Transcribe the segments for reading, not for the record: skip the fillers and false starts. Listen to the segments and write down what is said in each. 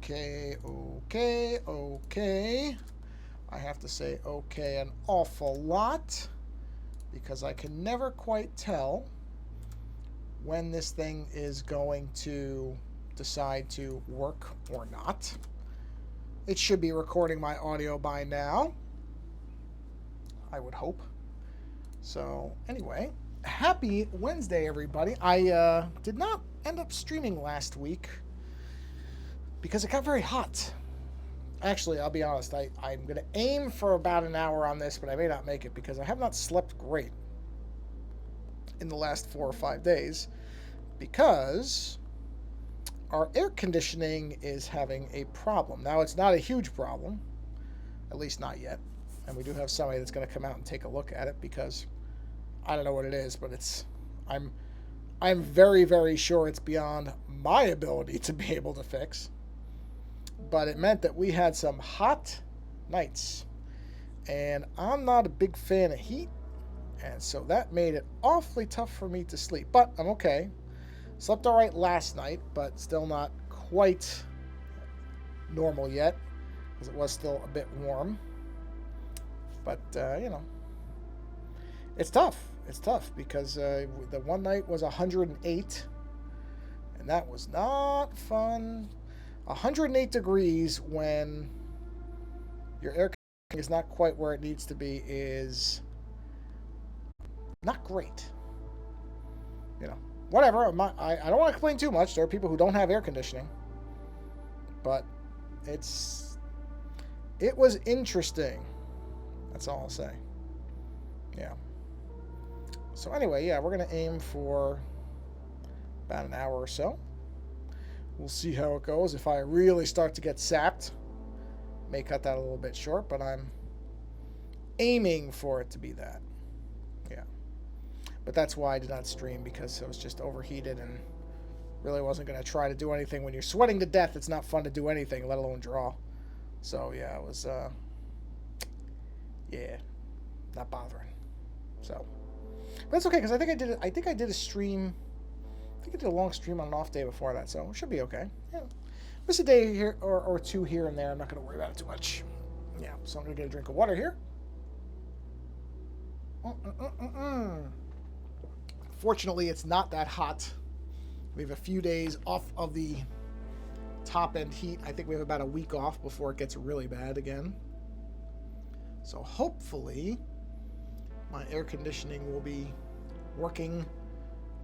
Okay, okay, okay. I have to say okay an awful lot because I can never quite tell when this thing is going to decide to work or not. It should be recording my audio by now, I would hope. So, anyway, happy Wednesday, everybody. I did not end up streaming last week because it got very hot. Actually, I'll be honest, I'm going to aim for about an hour on this, but I may not make it because I have not slept great in the last 4 or 5 days because our air conditioning is having a problem. Now, it's not a huge problem, at least not yet. And we do have somebody that's going to come out and take a look at it because I don't know what it is, but I'm very, very sure it's beyond my ability to be able to fix. But it meant that we had some hot nights. And I'm not a big fan of heat. And so that made it awfully tough for me to sleep. But I'm okay. Slept all right last night, but still not quite normal yet because it was still a bit warm. But, it's tough. It's tough because the one night was 108, and that was not fun. 108 degrees when your air conditioning is not quite where it needs to be is not great. Whatever. I don't want to complain too much. There are people who don't have air conditioning, but it was interesting. That's all I'll say. Yeah. So anyway, yeah, we're going to aim for about an hour or so. We'll see how it goes. If I really start to get sapped, may cut that a little bit short, but I'm aiming for it to be that. Yeah. But that's why I did not stream, because I was just overheated and really wasn't going to try to do anything. When you're sweating to death, it's not fun to do anything, let alone draw. So, yeah, it was, not bothering. So, but that's okay, because I think I did a stream. I think I did a long stream on an off day before that, so it should be okay. Yeah, miss a day here or two here and there. I'm not going to worry about it too much. Yeah, so I'm going to get a drink of water here. Fortunately, it's not that hot. We have a few days off of the top end heat. I think we have about a week off before it gets really bad again. So hopefully my air conditioning will be working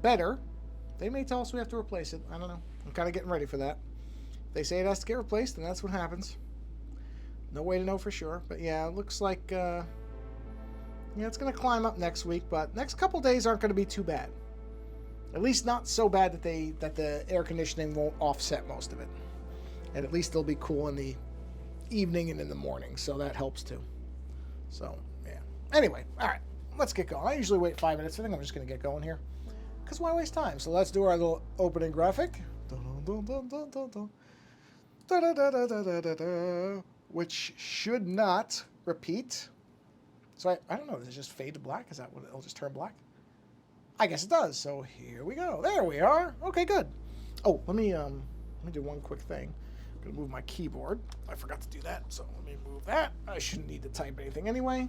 better. They may tell us we have to replace it. I don't know. I'm kind of getting ready for that. If they say it has to get replaced, then that's what happens. No way to know for sure. But yeah, it looks like it's going to climb up next week. But next couple days aren't going to be too bad. At least not so bad that the air conditioning won't offset most of it. And at least it'll be cool in the evening and in the morning. So that helps too. So, yeah. Anyway, all right. Let's get going. I usually wait 5 minutes. I think I'm just going to get going here. Because why waste time? So let's do our little opening graphic. Which should not repeat. So I don't know. Does it just fade to black? Is that what it'll just turn black? I guess it does. So here we go. There we are. Okay, good. Oh, let me do one quick thing. I'm going to move my keyboard. I forgot to do that. So let me move that. I shouldn't need to type anything anyway.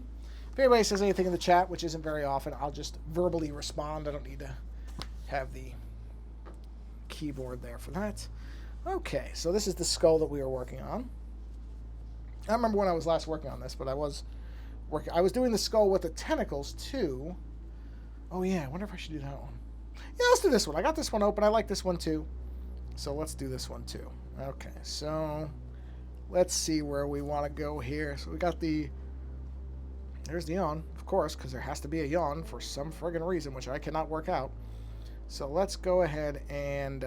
If anybody says anything in the chat, which isn't very often, I'll just verbally respond. I don't need to have the keyboard there for that. Okay, so this is the skull that we were working on. I don't remember when I was last working on this, but I was doing the skull with the tentacles too. Oh yeah, I wonder if I should do that one. Yeah, let's do this one. I got this one open. I like this one too. So let's do this one too. Okay, so let's see where we want to go here. So we got there's the yawn, of course, because there has to be a yawn for some friggin' reason, which I cannot work out. So let's go ahead and,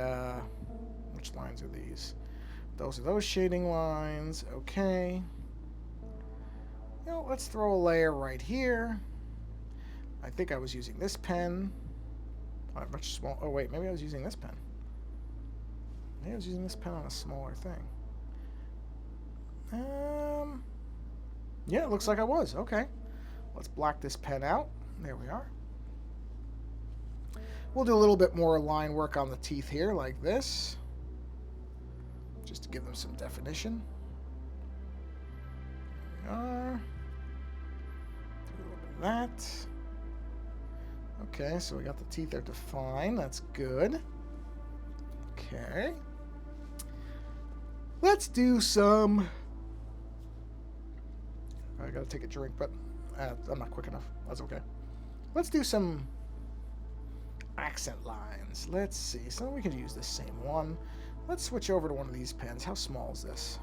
which lines are these? Those are those shading lines. Okay. Let's throw a layer right here. I think I was using this pen. Much small. Oh, wait, maybe I was using this pen. Maybe I was using this pen on a smaller thing. Yeah, it looks like I was. Okay. Let's black this pen out. There we are. We'll do a little bit more line work on the teeth here, like this. just to give them some definition. There we are. Do a little bit of that. Okay, so we got the teeth are defined. That's good. Okay. Let's do some... I gotta take a drink, but I'm not quick enough. That's okay. Let's do some accent lines. Let's see. So we could use the same one. Let's switch over to one of these pens. How small is this?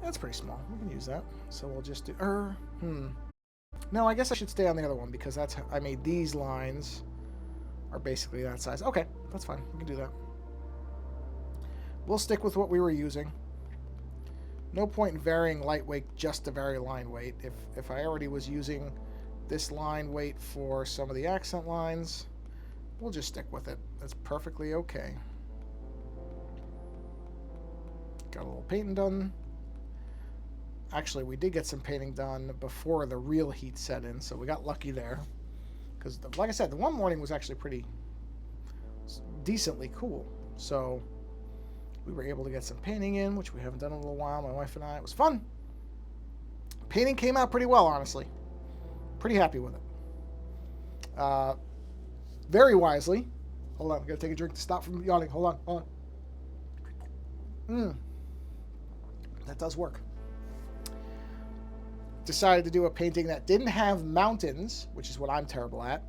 That's pretty small. We can use that. So we'll just do... No, I guess I should stay on the other one because that's how I made these lines are basically that size. Okay, that's fine. We can do that. We'll stick with what we were using. No point in varying light weight just to vary line weight. If I already was using this line weight for some of the accent lines, we'll just stick with it. That's perfectly okay. Got a little painting done. Actually, we did get some painting done before the real heat set in, so we got lucky there. Because, like I said, the one morning was actually pretty decently cool. So we were able to get some painting in, which we haven't done in a little while, my wife and I. It was fun. Painting came out pretty well, honestly. Pretty happy with it. Very wisely. Hold on, I gotta take a drink to stop from yawning. Hold on. That does work. Decided to do a painting that didn't have mountains, which is what I'm terrible at,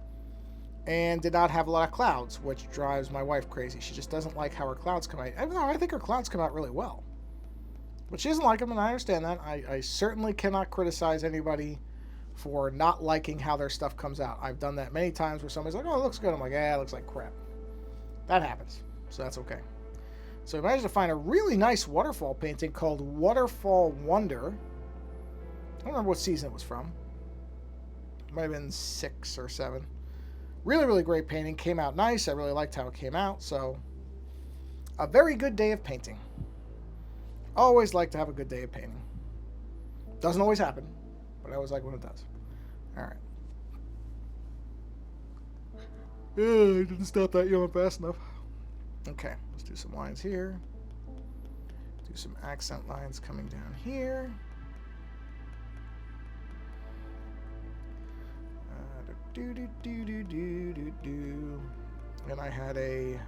and did not have a lot of clouds, which drives my wife crazy. She just doesn't like how her clouds come out. I think her clouds come out really well. But she doesn't like them, and I understand that. I certainly cannot criticize anybody for not liking how their stuff comes out. I've done that many times where somebody's like, oh, it looks good. I'm like, yeah, it looks like crap. That happens, so that's okay. So I managed to find a really nice waterfall painting called Waterfall Wonder. I don't remember what season it was from. It might have been 6 or 7. Really, really great painting. Came out nice. I really liked how it came out. So, a very good day of painting. Always like to have a good day of painting. Doesn't always happen, but I always like when it does. All right. I didn't stop that yawn fast enough. Okay, let's do some lines here. Do some accent lines coming down here. And I had another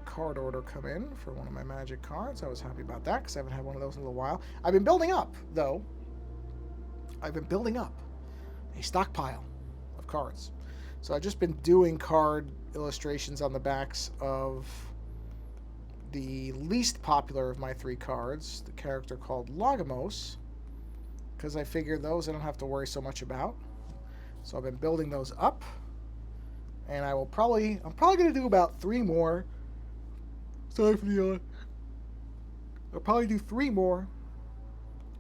card order come in for one of my magic cards. I was happy about that because I haven't had one of those in a little while. I've been building up, though. I've been building up a stockpile of cards. So I've just been doing card illustrations on the backs of the least popular of my 3 cards, the character called Logamos, because I figured those I don't have to worry so much about. So I've been building those up, and I'm probably going to do about 3 more. Sorry for the yawn. I'll probably do 3 more,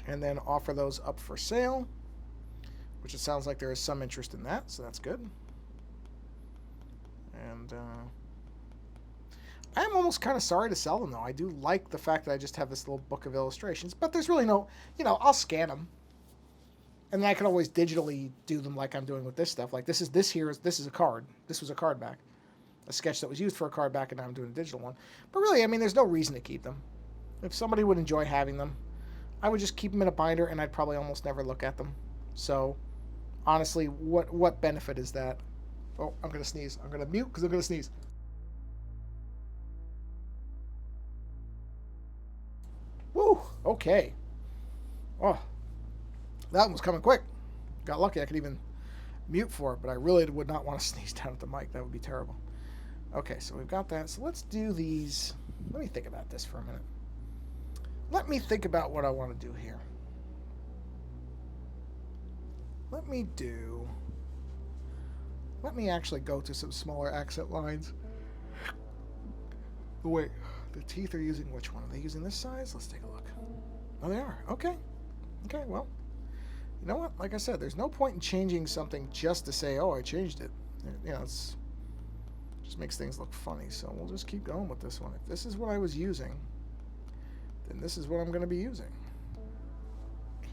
and then offer those up for sale, which it sounds like there is some interest in that, so that's good. And I'm almost kind of sorry to sell them, though. I do like the fact that I just have this little book of illustrations, but there's really no, I'll scan them. And then I can always digitally do them like I'm doing with this stuff. Like this is a card. This was a card back. A sketch that was used for a card back, and now I'm doing a digital one. But really, I mean, there's no reason to keep them. If somebody would enjoy having them, I would just keep them in a binder, and I'd probably almost never look at them. So, honestly, what benefit is that? Oh, I'm going to sneeze. I'm going to mute because I'm going to sneeze. Woo! Okay. Oh. That one was coming quick. Got lucky I could even mute for it, but I really would not want to sneeze down at the mic. That would be terrible. Okay, so we've got that. So let's do these. Let me think about this for a minute. Let me think about what I want to do here. Let me actually go to some smaller accent lines. Oh, wait, the teeth are using which one? Are they using this size? Let's take a look. Oh, they are. Okay. Okay, well. You know what? Like I said, there's no point in changing something just to say, oh, I changed it. It's just makes things look funny. So we'll just keep going with this one. If this is what I was using, then this is what I'm going to be using. Okay.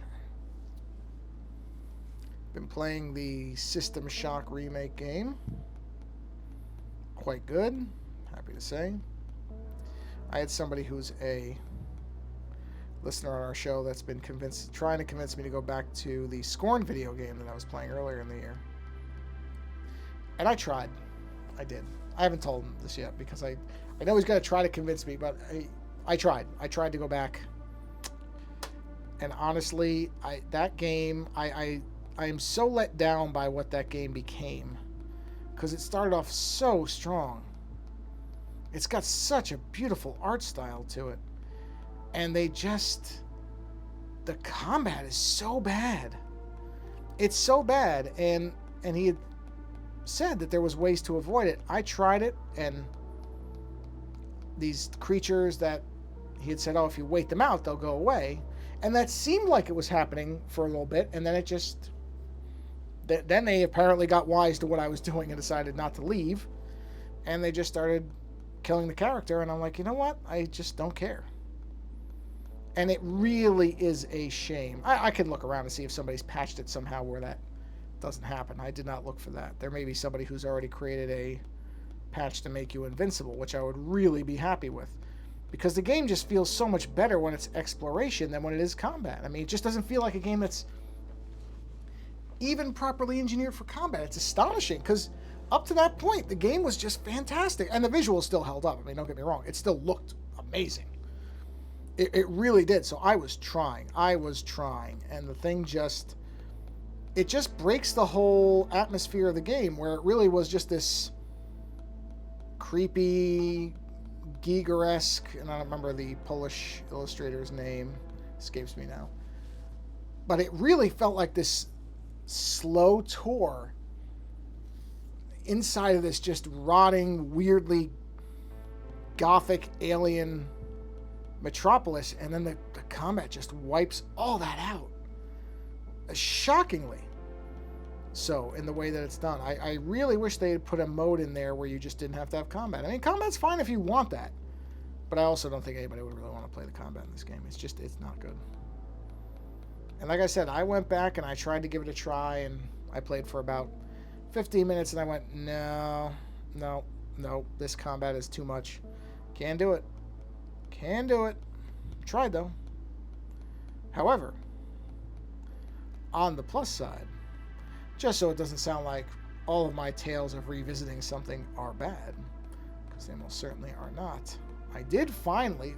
Been playing the System Shock remake game. Quite good. Happy to say. I had somebody who's a listener on our show that's been trying to convince me to go back to the Scorn video game that I was playing earlier in the year. And I tried. I did. I haven't told him this yet because I know he's going to try to convince me, but I tried. I tried to go back. And honestly, that game, I am so let down by what that game became because it started off so strong. It's got such a beautiful art style to it. And the combat is so bad. It's so bad. And he had said that there was ways to avoid it. I tried it, and these creatures that he had said, oh, if you wait them out, they'll go away. And that seemed like it was happening for a little bit, and then it just... Then they apparently got wise to what I was doing and decided not to leave. And they just started killing the character, and I'm like, you know what? I just don't care. And it really is a shame. I can look around and see if somebody's patched it somehow where that doesn't happen. I did not look for that. There may be somebody who's already created a patch to make you invincible, which I would really be happy with. Because the game just feels so much better when it's exploration than when it is combat. I mean, it just doesn't feel like a game that's even properly engineered for combat. It's astonishing, because up to that point, the game was just fantastic. And the visuals still held up. I mean, don't get me wrong. It still looked amazing. It really did. So I was trying. And the thing just... It just breaks the whole atmosphere of the game, where it really was just this creepy, Giger-esque, and I don't remember the Polish illustrator's name, escapes me now. But it really felt like this slow tour inside of this just rotting, weirdly gothic alien metropolis, and then the combat just wipes all that out. Shockingly so in the way that it's done. I really wish they had put a mode in there where you just didn't have to have combat. I mean, combat's fine if you want that, but I also don't think anybody would really want to play the combat in this game. It's not good. And like I said, I went back and I tried to give it a try, and I played for about 15 minutes, and I went, no, this combat is too much. Can't do it. Tried though. However, on the plus side, just so it doesn't sound like all of my tales of revisiting something are bad, because they most certainly are not, I did finally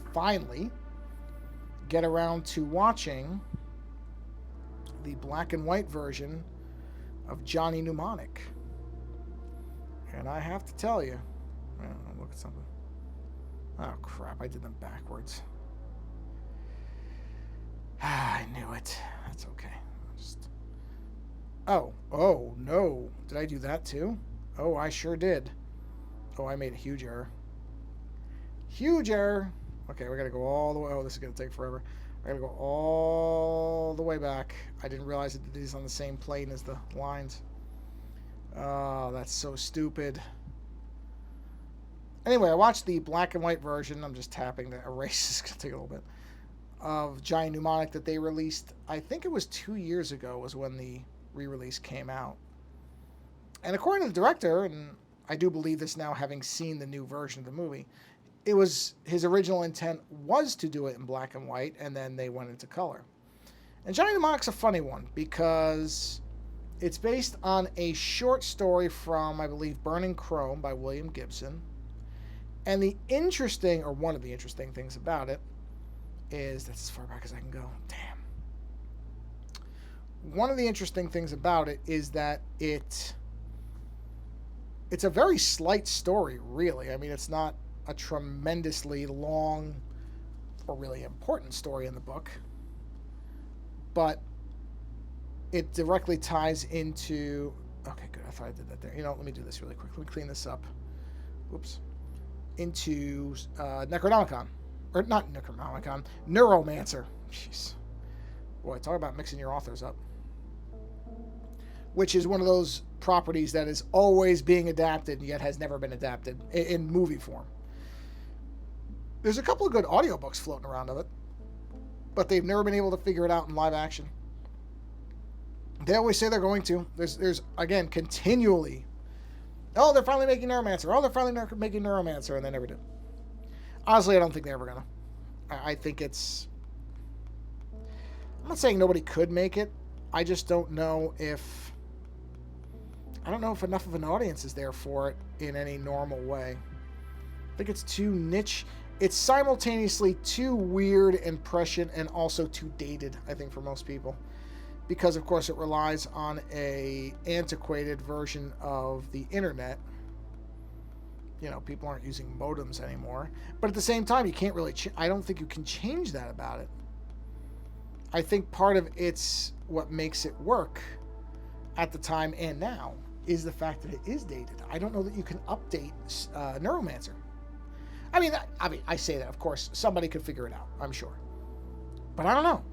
get around to watching the black and white version of Johnny Mnemonic. And I have to tell you, I'll look at something. Oh crap, I did them backwards. I knew it. That's okay. Oh no. Did I do that too? Oh, I sure did. Oh, I made a huge error. Okay, we gotta go all the way. Oh, this is gonna take forever. I gotta go all the way back. I didn't realize that these on the same plane as the lines. Oh, that's so stupid. Anyway, I watched the black and white version. I'm just tapping to erase. It's gonna take a little bit. Of Johnny Mnemonic that they released. I think it was 2 years ago was when the re-release came out. And according to the director, and I do believe this now having seen the new version of the movie, it was his original intent was to do it in black and white, and then they went into color. And Johnny Mnemonic's a funny one because it's based on a short story from, I believe, Burning Chrome by William Gibson. And the interesting, or one of the interesting things about it is, that's as far back as I can go. Damn. One of the interesting things about it is that it's a very slight story, really. I mean, it's not a tremendously long or really important story in the book, but it directly ties into... Okay, good. I thought I did that there. You know, let me do this really quick. Let me clean this up. Whoops. Into Necronomicon. Or not Necronomicon. Neuromancer. Jeez. Boy, talk about mixing your authors up. Which is one of those properties that is always being adapted, yet has never been adapted in movie form. There's a couple of good audiobooks floating around of it, but they've never been able to figure it out in live action. They always say they're going to. There's again, continually, oh, they're finally making Neuromancer. Oh, they're finally making Neuromancer, and they never do. Honestly, I don't think they're ever gonna. I think it's... I'm not saying nobody could make it. I just don't know if... I don't know if enough of an audience is there for it in any normal way. I think it's too niche. It's simultaneously too weird and prescient and also too dated, I think, for most people. Because, of course, it relies on a antiquated version of the internet. You know, people aren't using modems anymore. But at the same time, you can't really... I don't think you can change that about it. I think part of it's what makes it work at the time and now is the fact that it is dated. I don't know that you can update Neuromancer. I mean, I say that, of course, somebody could figure it out, I'm sure. But I don't know.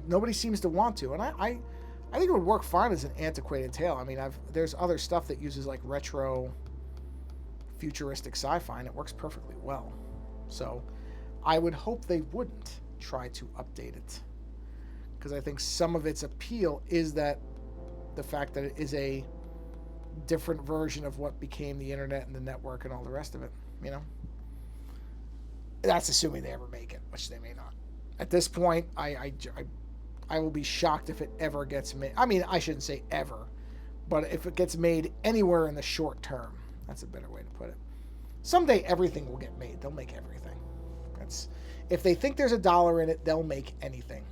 Nobody seems to want to, and I think it would work fine as an antiquated tale. I mean, there's other stuff that uses like retro, futuristic sci-fi, and it works perfectly well. So, I would hope they wouldn't try to update it, because I think some of its appeal is that the fact that it is a different version of what became the internet and the network and all the rest of it. You know, that's assuming they ever make it, which they may not. At this point, I will be shocked if it ever gets made. I mean, I shouldn't say ever, but if it gets made anywhere in the short term, that's a better way to put it. Someday everything will get made. They'll make everything. If they think there's a dollar in it, they'll make anything.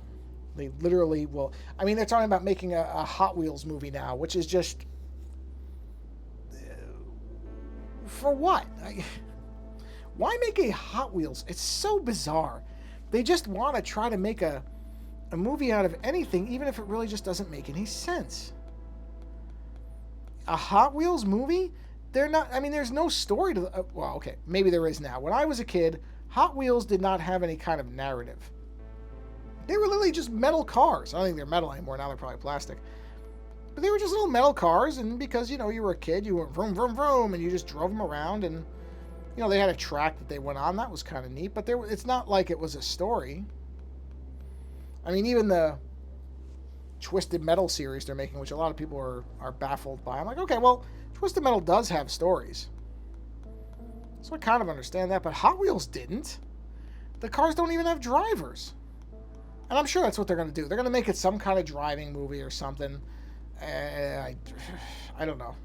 They literally will. I mean, they're talking about making a Hot Wheels movie now, which is just... for what? Why make a Hot Wheels? It's so bizarre. They just want to try to make a movie out of anything, even if it really just doesn't make any sense. A Hot Wheels movie? They're not... I mean, there's no story to... well, okay, maybe there is now. When I was a kid, Hot Wheels did not have any kind of narrative. They were literally just metal cars. I don't think they're metal anymore. Now they're probably plastic. But they were just little metal cars, and because, you know, you were a kid, you went vroom, vroom, vroom, and you just drove them around, and... you know, they had a track that they went on. That was kind of neat. But it's not like it was a story. I mean, even the Twisted Metal series they're making, which a lot of people are baffled by. I'm like, okay, well, Twisted Metal does have stories. So I kind of understand that. But Hot Wheels didn't. The cars don't even have drivers. And I'm sure that's what they're going to do. They're going to make it some kind of driving movie or something. I don't know.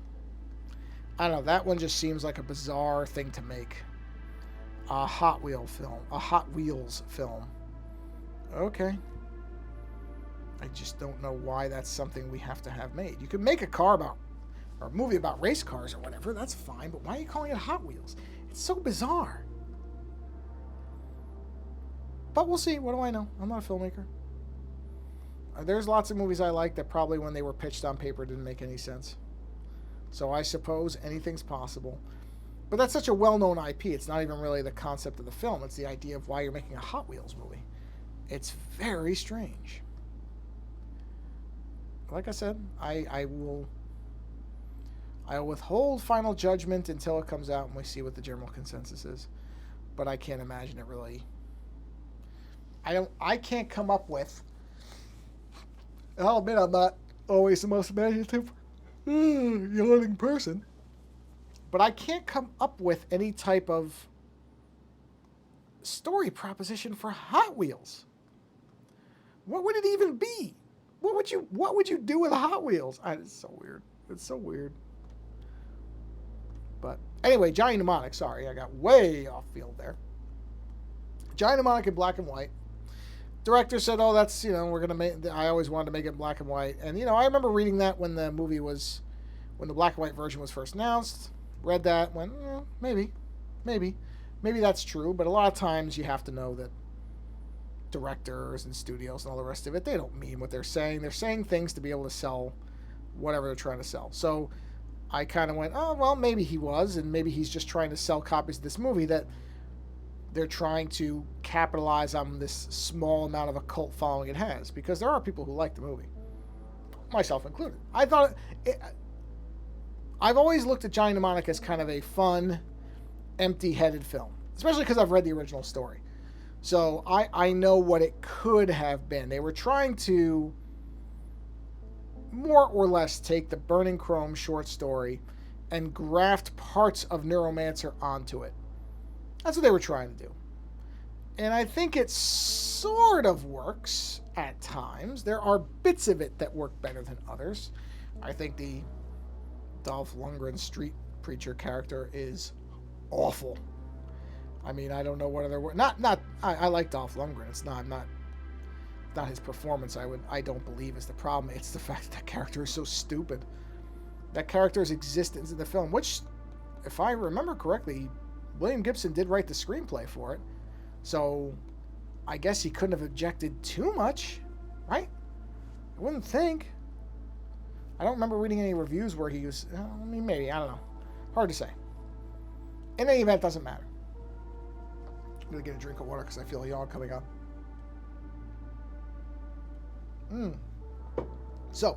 I don't know, that one just seems like a bizarre thing to make. A Hot Wheels film. Okay. I just don't know why that's something we have to have made. You could make a movie about race cars or whatever, that's fine, but why are you calling it Hot Wheels? It's so bizarre. But we'll see, what do I know? I'm not a filmmaker. There's lots of movies I like that probably when they were pitched on paper didn't make any sense. So I suppose anything's possible. But that's such a well-known IP. It's not even really the concept of the film. It's the idea of why you're making a Hot Wheels movie. It's very strange. Like I said, I will withhold final judgment until it comes out and we see what the general consensus is. But I can't imagine it really... I can't come up with... I'll admit I'm not always the most imaginative yawning person, but I can't come up with any type of story proposition for Hot Wheels. What would it even be? What would you do with Hot Wheels? It's so weird. It's so weird. But anyway, Johnny Mnemonic. Sorry, I got way off field there. Johnny Mnemonic in black and white. Director said, "Oh, that's, you know, we're gonna make. I always wanted to make it in black and white." And you know, I remember reading that when the black and white version was first announced. Read that, went, maybe that's true. But a lot of times you have to know that directors and studios and all the rest of it, they don't mean what they're saying. They're saying things to be able to sell whatever they're trying to sell. So I kind of went, oh, well, maybe he was, and maybe he's just trying to sell copies of this movie that they're trying to capitalize on this small amount of a cult following it has, because there are people who like the movie, myself included. I've always looked at Johnny Mnemonic as kind of a fun, empty-headed film, especially because I've read the original story. So I know what it could have been. They were trying to more or less take the Burning Chrome short story and graft parts of Neuromancer onto it. That's what they were trying to do. And I think it sort of works at times. There are bits of it that work better than others. I think the Dolph Lundgren street preacher character is awful. I mean, I don't know what other word. I like Dolph Lundgren. It's not his performance. I don't believe is the problem. It's the fact that character is so stupid. That character's existence in the film, which, if I remember correctly, William Gibson did write the screenplay for it. So, I guess he couldn't have objected too much, right? I wouldn't think. I don't remember reading any reviews where he was... I mean, maybe. I don't know. Hard to say. In any event, it doesn't matter. I'm going to get a drink of water because I feel a yawn coming on. So,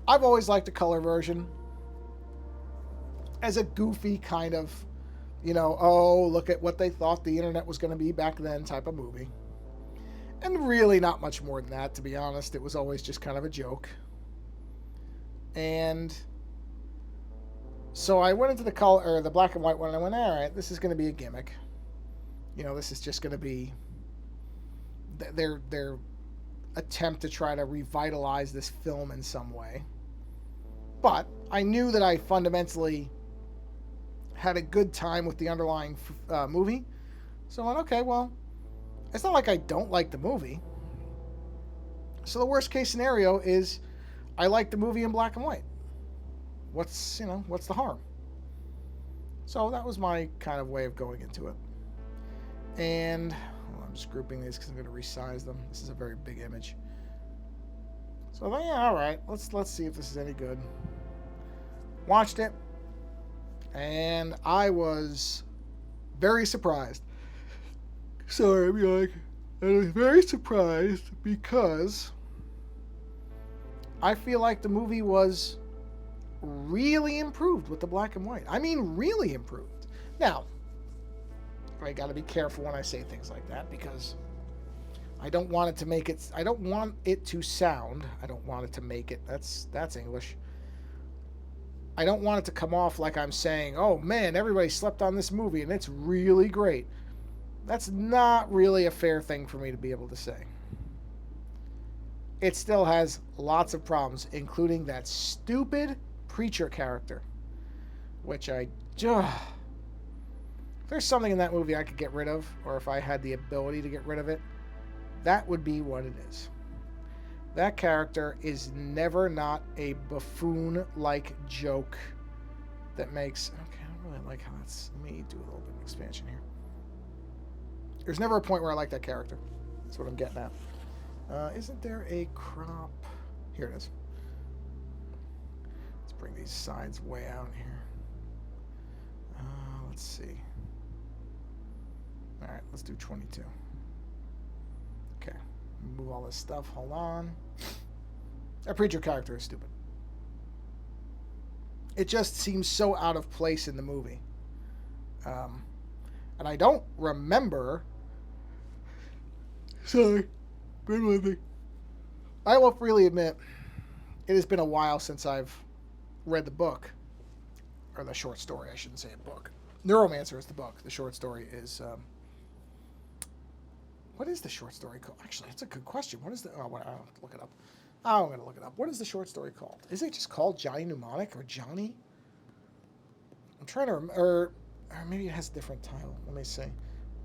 I've always liked the color version as a goofy kind of, oh, look at what they thought the internet was going to be back then type of movie. And really not much more than that, to be honest. It was always just kind of a joke. And so I went into the black and white one, and I went, all right, this is going to be a gimmick. This is just going to be their attempt to try to revitalize this film in some way. But I knew that I fundamentally had a good time with the underlying movie. So I went, okay, well, it's not like I don't like the movie. So the worst case scenario is I like the movie in black and white. What's the harm? So that was my kind of way of going into it. And I'm just grouping these because I'm going to resize them. This is a very big image. So then, yeah, all right. Let's see if this is any good. Watched it, and I was very surprised. Sorry, I was very surprised because I feel like the movie was really improved with the black and white. I mean, really improved. Now, I got to be careful when I say things like that because I don't want it to make it. I don't want it to sound. I don't want it to make it. That's English. I don't want it to come off like I'm saying, oh man, everybody slept on this movie and it's really great. That's not really a fair thing for me to be able to say. It still has lots of problems, including that stupid preacher character, which if there's something in that movie I could get rid of, or if I had the ability to get rid of it, that would be what it is. That character is never not a buffoon-like joke that makes... Okay, I don't really like how that's... Let me do a little bit of expansion here. There's never a point where I like that character. That's what I'm getting at. Isn't there a crop? Here it is. Let's bring these sides way out here. Let's see. All right, let's do 22. Okay, move all this stuff. Hold on. That preacher character is stupid. It just seems so out of place in the movie. And I don't remember... Sorry. Bear with me. I will freely admit, it has been a while since I've read the book. Or the short story, I shouldn't say a book. Neuromancer is the book. The short story is... what is the short story called? Actually, that's a good question. What is the... Oh, I have to look it up. I'm going to look it up. What is the short story called? Is it just called Johnny Mnemonic or Johnny? I'm trying to remember... Or maybe it has a different title. Let me see.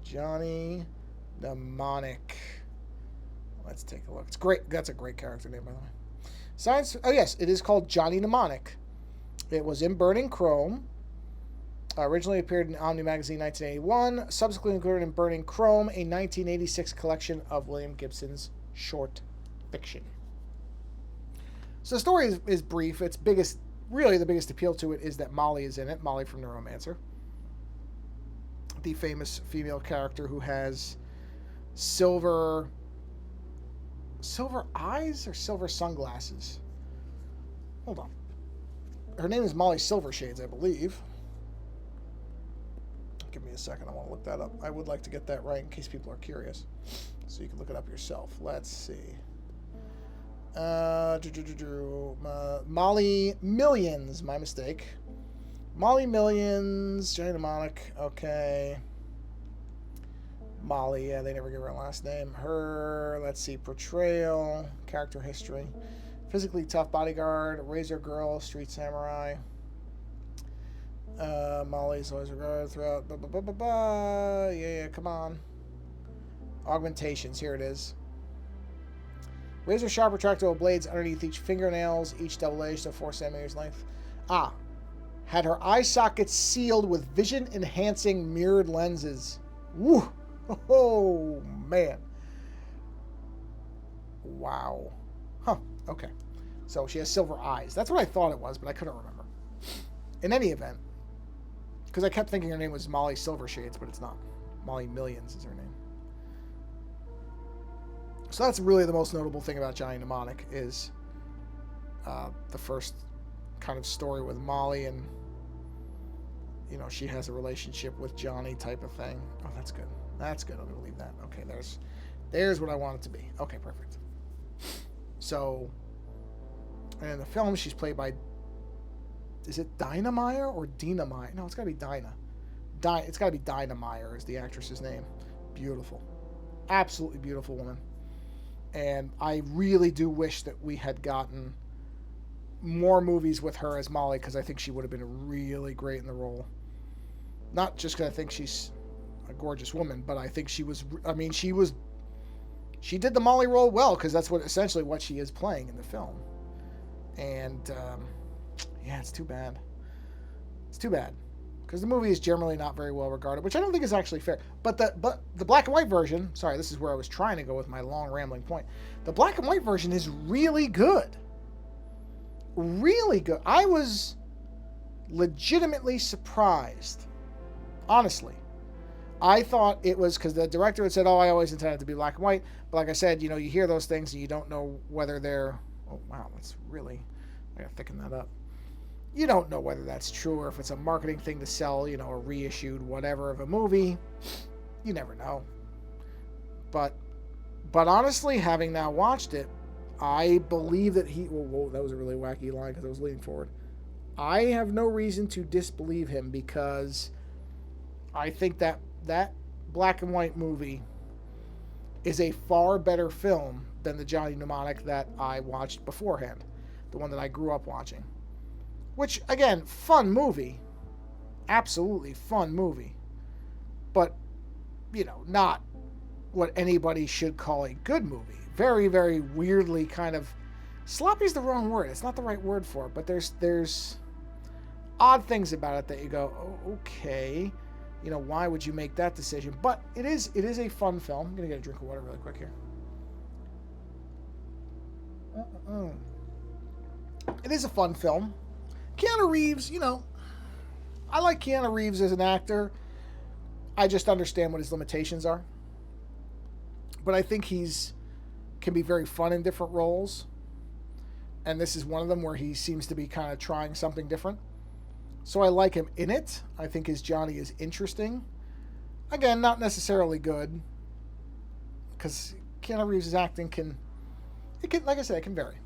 Johnny Mnemonic. Let's take a look. It's great. That's a great character name, by the way. Science... Oh, yes. It is called Johnny Mnemonic. It was in Burning Chrome. Originally appeared in Omni Magazine 1981. Subsequently included in Burning Chrome, a 1986 collection of William Gibson's short fiction. So the story is brief. Its biggest... Really, the biggest appeal to it is that Molly is in it. Molly from Neuromancer. The famous female character who has silver eyes or silver sunglasses. Hold on. Her name is Molly Silvershades, I believe. Give me a second. I want to look that up. I would like to get that right in case people are curious. So you can look it up yourself. Let's see. Molly Millions, my mistake. Molly Millions, Johnny Mnemonic, okay. Molly, yeah, they never give her a last name. Her, let's see, portrayal, character history. Physically tough bodyguard, razor girl, street samurai. Molly's always regarded throughout. Yeah, come on. Augmentations, here it is. Razor sharp retractable blades underneath each fingernails, each double-edged to 4 centimeters length. Ah, had her eye sockets sealed with vision-enhancing mirrored lenses. Woo! Oh, man. Wow. Huh, okay. So she has silver eyes. That's what I thought it was, but I couldn't remember. In any event, because I kept thinking her name was Molly Silvershades, but it's not. Molly Millions is her name. So that's really the most notable thing about Johnny Mnemonic is the first kind of story with Molly, and you know, she has a relationship with Johnny type of thing. Oh, that's good. That's good. I'm gonna leave that. Okay, there's what I want it to be. Okay, perfect. So, and in the film, she's played by, is it Dinah Meyer or Dina Meyer? No, it's gotta be Dinah. It's gotta be Dinah Meyer is the actress's name. Beautiful, absolutely beautiful woman. And I really do wish that we had gotten more movies with her as Molly, because I think she would have been really great in the role. Not just because I think she's a gorgeous woman, but I think she was, I mean, she did the Molly role well, because that's essentially what she is playing in the film. And, yeah, it's too bad. It's too bad. Because the movie is generally not very well regarded, which I don't think is actually fair. But the black and white version, sorry, this is where I was trying to go with my long rambling point. The black and white version is really good. Really good. I was legitimately surprised. Honestly. I thought it was because the director had said, oh, I always intended it to be black and white. But like I said, you know, you hear those things and you don't know whether they're, oh, wow, that's really, I gotta thicken that up. You don't know whether that's true or if it's a marketing thing to sell, you know, a reissued whatever of a movie. You never know. But honestly, having now watched it, I believe that whoa, that was a really wacky line because I was leaning forward. I have no reason to disbelieve him, because I think that black and white movie is a far better film than the Johnny Mnemonic that I watched beforehand. The one that I grew up watching. Which, again, fun movie. Absolutely fun movie. But, you know, not what anybody should call a good movie. Very, very weirdly kind of... sloppy is the wrong word. It's not the right word for it. But there's odd things about it that you go, oh, okay. You know, why would you make that decision? But it is a fun film. I'm going to get a drink of water really quick here. It is a fun film. Keanu Reeves, you know, I like Keanu Reeves as an actor. I just understand what his limitations are. But I think can be very fun in different roles. And this is one of them where he seems to be kind of trying something different. So I like him in it. I think his Johnny is interesting. Again, not necessarily good. Because Keanu Reeves' acting can, like I said, it can vary.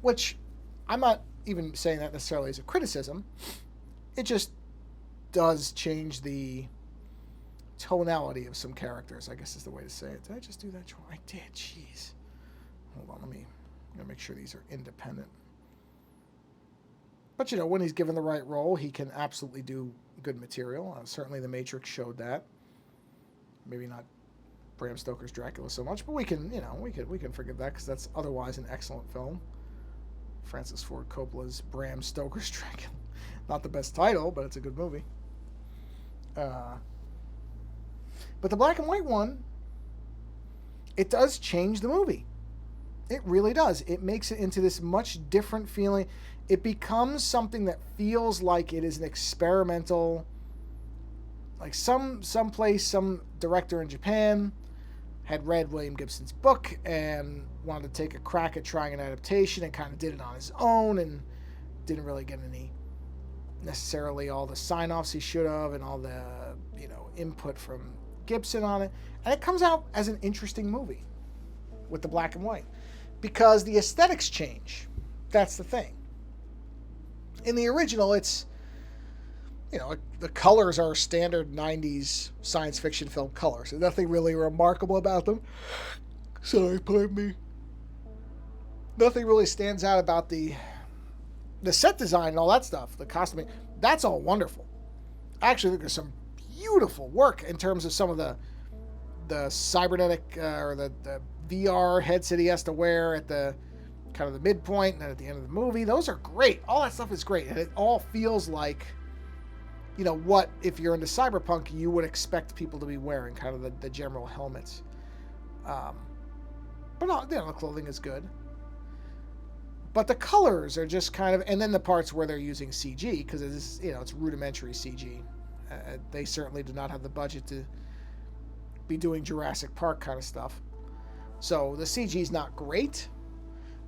Which, I'm not even saying that necessarily as a criticism. It just does change the tonality of some characters, I guess is the way to say it. Did I just do that? I did, jeez. Hold on, I'm gonna make sure these are independent. But, you know, when he's given the right role, he can absolutely do good material. Certainly The Matrix showed that. Maybe not Bram Stoker's Dracula so much, but we can, you know, we can forgive that because that's otherwise an excellent film. Francis Ford Coppola's Bram Stoker's Dracula. Not the best title, but it's a good movie. But the black and white one, it does change the movie. It really does. It makes it into this much different feeling. It becomes something that feels like it is an experimental, like some director in Japan had read William Gibson's book and wanted to take a crack at trying an adaptation and kind of did it on his own and didn't really get any necessarily all the sign-offs he should have and all the, you know, input from Gibson on it. And it comes out as an interesting movie with the black and white because the aesthetics change. That's the thing. In the original, it's you know, the colors are standard 90s science fiction film colors. There's nothing really remarkable about them. Sorry, pardon me. Nothing really stands out about the set design and all that stuff, the costuming. That's all wonderful. I actually think there's some beautiful work in terms of some of the cybernetic or the VR headset he has to wear at the kind of the midpoint and then at the end of the movie. Those are great. All that stuff is great, and it all feels like, you know, what if you're into cyberpunk you would expect people to be wearing, kind of the general helmets. But all, you know, the clothing is good. But the colors are just kind of, and then the parts where they're using CG, because it's, you know, it's rudimentary CG. They certainly do not have the budget to be doing Jurassic Park kind of stuff. So the CG is not great,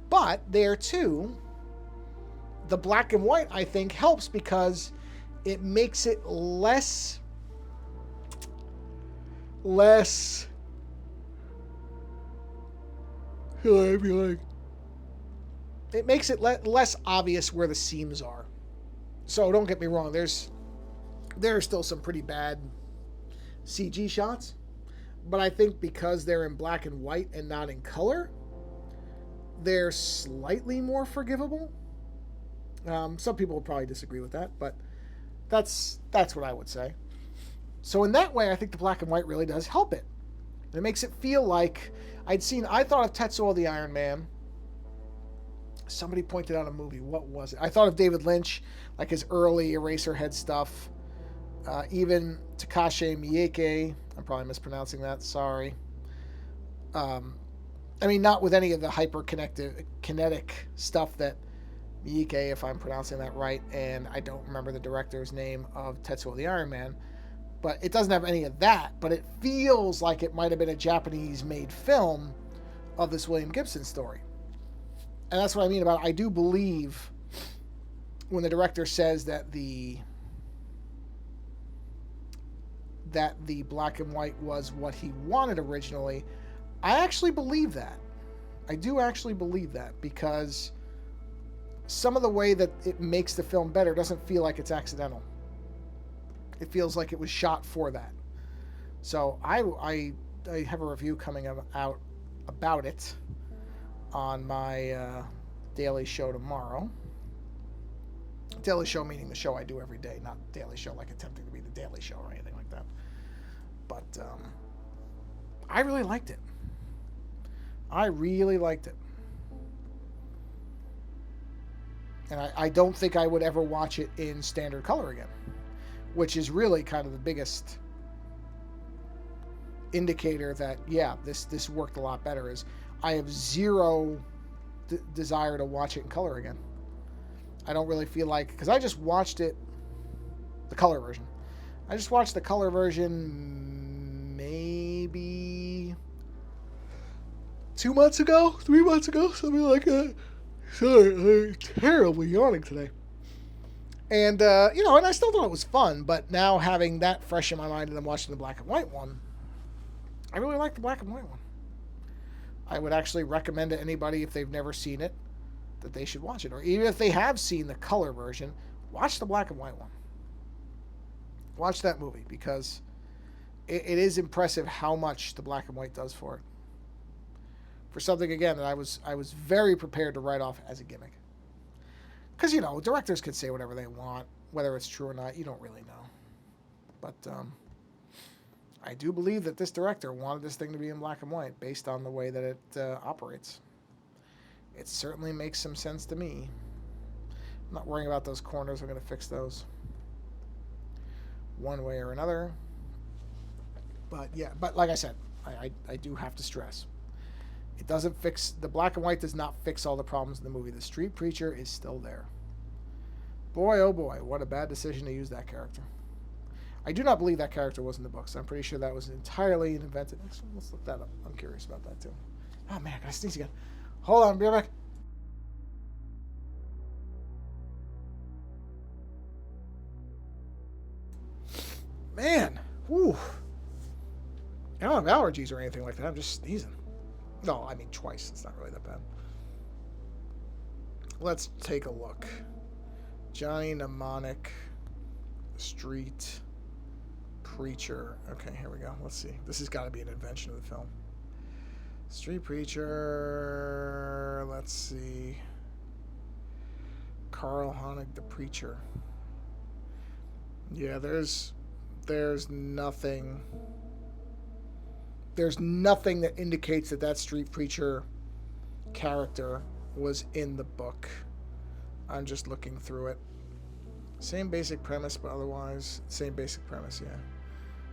but there too, the black and white I think helps because it makes it less it makes it less obvious where the seams are. So don't get me wrong, there are still some pretty bad CG shots, but I think because they're in black and white and not in color, they're slightly more forgivable. Some people will probably disagree with that, but that's what I would say. So in that way, I think the black and white really does help it. And it makes it feel like I thought of Tetsuo the Iron Man. Somebody pointed out a movie. What was it? I thought of David Lynch, like his early Eraserhead stuff. Even Takashi Miike. I'm probably mispronouncing that. Sorry. I mean, not with any of the kinetic stuff that Miike, if I'm pronouncing that right, and I don't remember the director's name of Tetsuo the Iron Man, but it doesn't have any of that, but it feels like it might have been a Japanese-made film of this William Gibson story. And that's what I mean about it. I do believe when the director says that the black and white was what he wanted originally, I actually believe that. I do actually believe that, because some of the way that it makes the film better doesn't feel like it's accidental. It feels like it was shot for that. So I have a review coming out about it on my daily show tomorrow. Daily show meaning the show I do every day, not daily show like attempting to be the Daily Show or anything like that. But I really liked it. I really liked it. And I don't think I would ever watch it in standard color again, which is really kind of the biggest indicator that, yeah, this worked a lot better, is I have zero desire to watch it in color again. I don't really feel like, because I just watched it, the color version. I just watched the color version maybe 2 months ago, 3 months ago, something like that. Sorry, I'm terribly yawning today. And, you know, and I still thought it was fun, but now having that fresh in my mind and then watching the black and white one, I really like the black and white one. I would actually recommend to anybody, if they've never seen it, that they should watch it. Or even if they have seen the color version, watch the black and white one. Watch that movie, because it is impressive how much the black and white does for it. For something, again, that I was very prepared to write off as a gimmick. Because, you know, directors can say whatever they want, whether it's true or not, you don't really know. But I do believe that this director wanted this thing to be in black and white based on the way that it operates. It certainly makes some sense to me. I'm not worrying about those corners. I'm going to fix those one way or another. But yeah, but like I said, I do have to stress, it doesn't fix, the black and white does not fix all the problems in the movie. The street preacher is still there. Boy, oh boy, what a bad decision to use that character. I do not believe that character was in the books. I'm pretty sure that was entirely invented. Let's look that up. I'm curious about that too. Oh man, I gotta sneeze again. Hold on, be right back. Man, whew. I don't have allergies or anything like that. I'm just sneezing. No, I mean twice. It's not really that bad. Let's take a look. Johnny Mnemonic, Street Preacher. Okay, here we go. Let's see. This has got to be an invention of the film. Street Preacher. Let's see. Carl Honig, the Preacher. Yeah, there's nothing. There's nothing that indicates that Street Preacher character was in the book. I'm just looking through it. Same basic premise, but otherwise, same basic premise, yeah.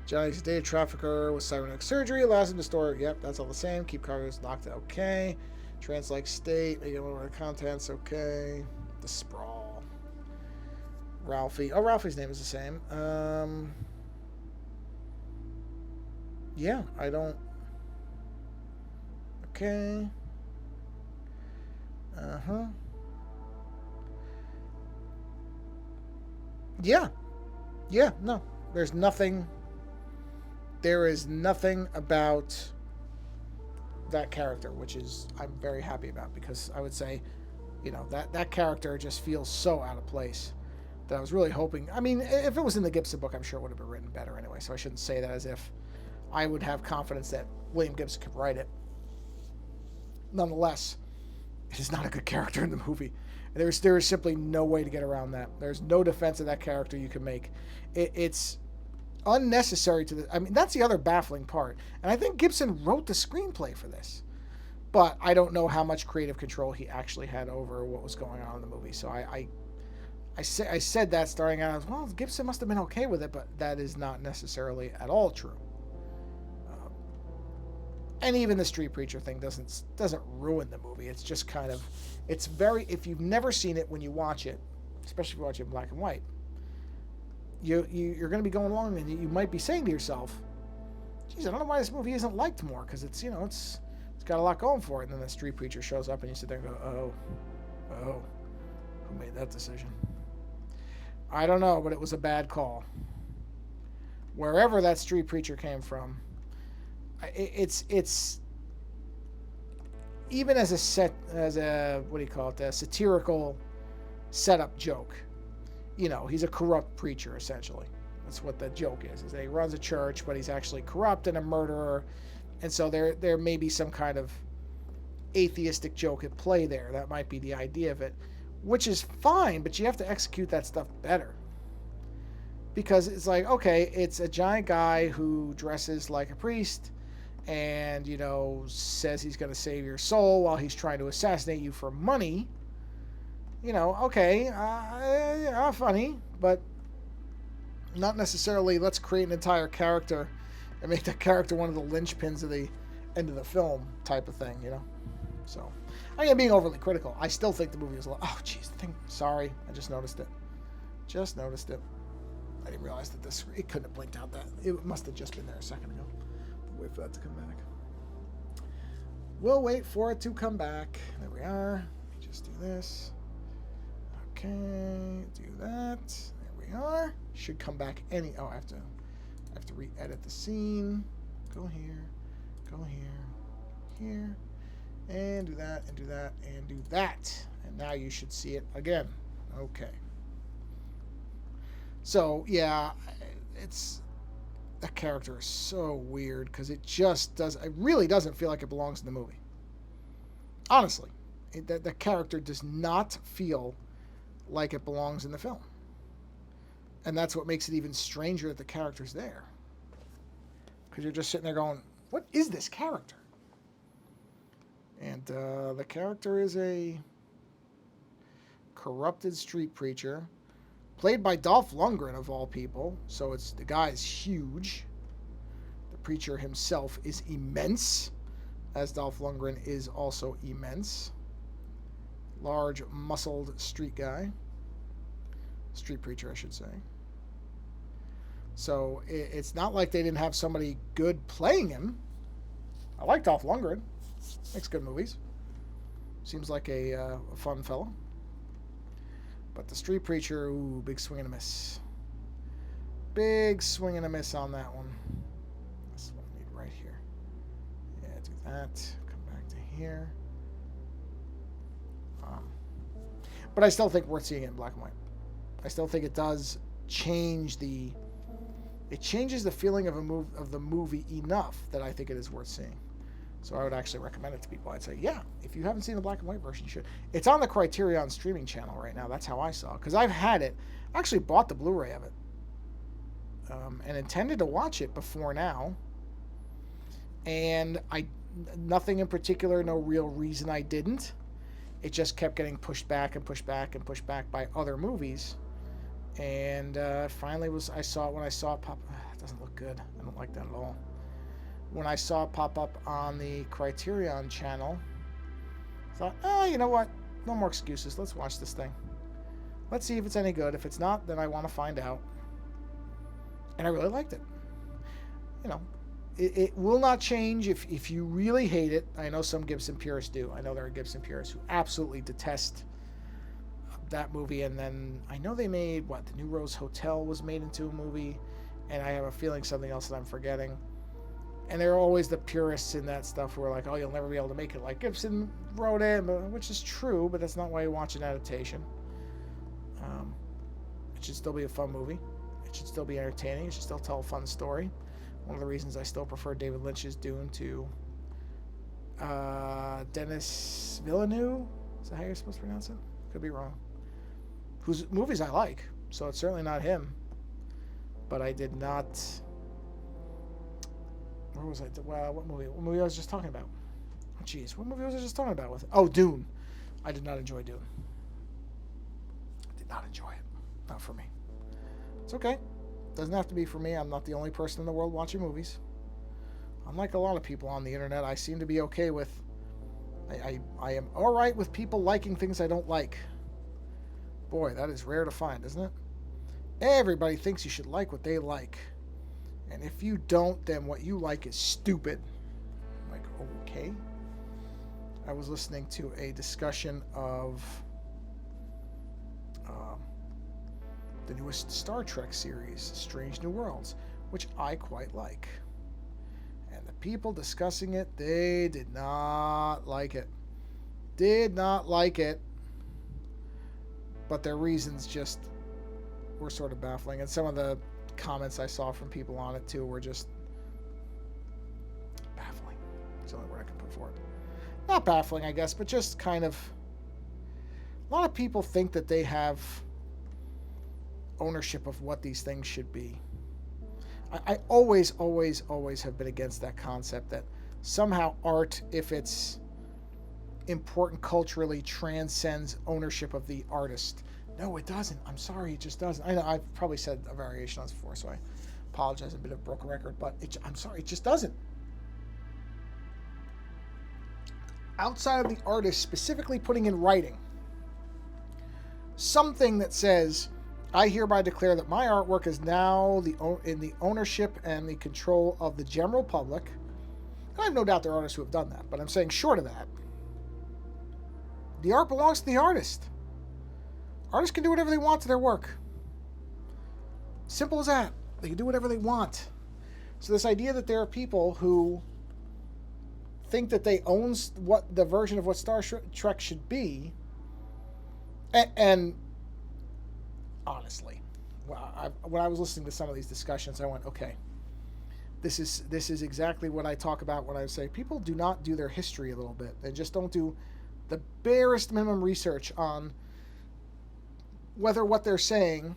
Johnny's a data trafficker with cybernetic surgery, allows him to store, yep, that's all the same. Keep cargoes locked, okay. Trans-like state, make it over the contents, okay. The sprawl. Ralphie. Oh, Ralphie's name is the same. Yeah, I don't... Okay. Uh-huh. Yeah. Yeah, no. There's nothing... There is nothing about that character, which is I'm very happy about, because I would say, you know, that character just feels so out of place that I was really hoping... I mean, if it was in the Gibson book, I'm sure it would have been written better anyway, so I shouldn't say that as if I would have confidence that William Gibson could write it. Nonetheless, it is not a good character in the movie. There is simply no way to get around that. There's no defense of that character you can make. It's unnecessary to the... I mean, that's the other baffling part. And I think Gibson wrote the screenplay for this. But I don't know how much creative control he actually had over what was going on in the movie. So I said that starting out, well, Gibson must have been okay with it, but that is not necessarily at all true. And even the Street Preacher thing doesn't ruin the movie. It's just kind of... It's very... If you've never seen it, when you watch it, especially if you watch it in black and white, you're going to be going along and you might be saying to yourself, geez, I don't know why this movie isn't liked more, because it's, you know, it's got a lot going for it. And then the Street Preacher shows up and you sit there and go, oh, who made that decision? I don't know, but it was a bad call. Wherever that Street Preacher came from, it's even as a what do you call it, a satirical setup joke. You know, he's a corrupt preacher, essentially. That's what the joke is that he runs a church, but he's actually corrupt and a murderer. And so there may be some kind of atheistic joke at play there. That might be the idea of it, which is fine, but you have to execute that stuff better. Because it's like, okay, it's a giant guy who dresses like a priest and, you know, says he's going to save your soul while he's trying to assassinate you for money. You know, okay, funny, but not necessarily let's create an entire character and make that character one of the linchpins of the end of the film type of thing, you know? So, I am being overly critical. I still think the movie is... Oh, jeez, sorry, I just noticed it. I didn't realize that it couldn't have blinked out that. It must have just been there a second ago. We'll wait for that to come back. We'll wait for it to come back. There we are. Let me just do this. Okay, do that. There we are. Should come back any... Oh, I have to re-edit the scene. Go here. Here. And do that, and do that, and do that. And now you should see it again. Okay. So, yeah, that character is so weird because it really doesn't feel like it belongs in the movie. Honestly, the character does not feel like it belongs in the film. And that's what makes it even stranger that the character's there. Because you're just sitting there going, what is this character? And the character is a corrupted street preacher, played by Dolph Lundgren, of all people. So the guy's huge. The preacher himself is immense, as Dolph Lundgren is also immense. Large, muscled street guy. Street preacher, I should say. So it's not like they didn't have somebody good playing him. I like Dolph Lundgren. Makes good movies. Seems like a fun fellow. But the street preacher, ooh, big swing and a miss. Big swing and a miss on that one. That's what I need right here. Yeah, do that. Come back to here. But I still think worth seeing it in black and white. I still think it does change the it changes the feeling of the movie enough that I think it is worth seeing. So I would actually recommend it to people. I'd say, yeah, if you haven't seen the black and white version, you should. It's on the Criterion streaming channel right now. That's how I saw it. Because I've had it. I actually bought the Blu-ray of it. And intended to watch it before now. And nothing in particular, no real reason I didn't. It just kept getting pushed back and pushed back and pushed back by other movies. And finally I saw it when I saw it pop. It doesn't look good. I don't like that at all. When I saw it pop up on the Criterion channel, I thought, oh, you know what? No more excuses. Let's watch this thing. Let's see if it's any good. If it's not, then I want to find out. And I really liked it. You know, it will not change if you really hate it. I know some Gibson purists do. I know there are Gibson purists who absolutely detest that movie. And then I know they made, the New Rose Hotel was made into a movie. And I have a feeling something else that I'm forgetting. And there are always the purists in that stuff who are like, oh, you'll never be able to make it like Gibson wrote it, which is true, but that's not why you watch an adaptation. It should still be a fun movie. It should still be entertaining. It should still tell a fun story. One of the reasons I still prefer David Lynch's Dune to Denis Villeneuve. Is that how you're supposed to pronounce it? Could be wrong. Whose movies I like, so it's certainly not him. But I did not... Where was I? What movie? What movie I was just talking about? Oh, jeez, what movie was I just talking about with it? Oh, Dune. I did not enjoy Dune. I did not enjoy it. Not for me. It's okay. Doesn't have to be for me. I'm not the only person in the world watching movies. Unlike a lot of people on the internet, I seem to be okay with... I am alright with people liking things I don't like. Boy, that is rare to find, isn't it? Everybody thinks you should like what they like. And if you don't, then what you like is stupid. I'm like, okay. I was listening to a discussion of the newest Star Trek series, Strange New Worlds, which I quite like. And the people discussing it, they did not like it. Did not like it. But their reasons just were sort of baffling. And some of the comments I saw from people on it too were just baffling. It's the only word I can put for it. Not baffling, I guess, but just kind of... A lot of people think that they have ownership of what these things should be. I always have been against that concept that somehow art, if it's important culturally, transcends ownership of the artist. No, it doesn't. I'm sorry, it just doesn't. I know I've probably said a variation on this before, so I apologize, a bit of a broken record, but I'm sorry, it just doesn't. Outside of the artist specifically putting in writing something that says, I hereby declare that my artwork is now in the ownership and the control of the general public. And I have no doubt there are artists who have done that, but I'm saying short of that, the art belongs to the artist. Artists can do whatever they want to their work. Simple as that. They can do whatever they want. So this idea that there are people who think that they own what the version of what Star Trek should be, and honestly, when I was listening to some of these discussions, I went, okay, this is exactly what I talk about when I say people do not do their history a little bit. They just don't do the barest minimum research on whether what they're saying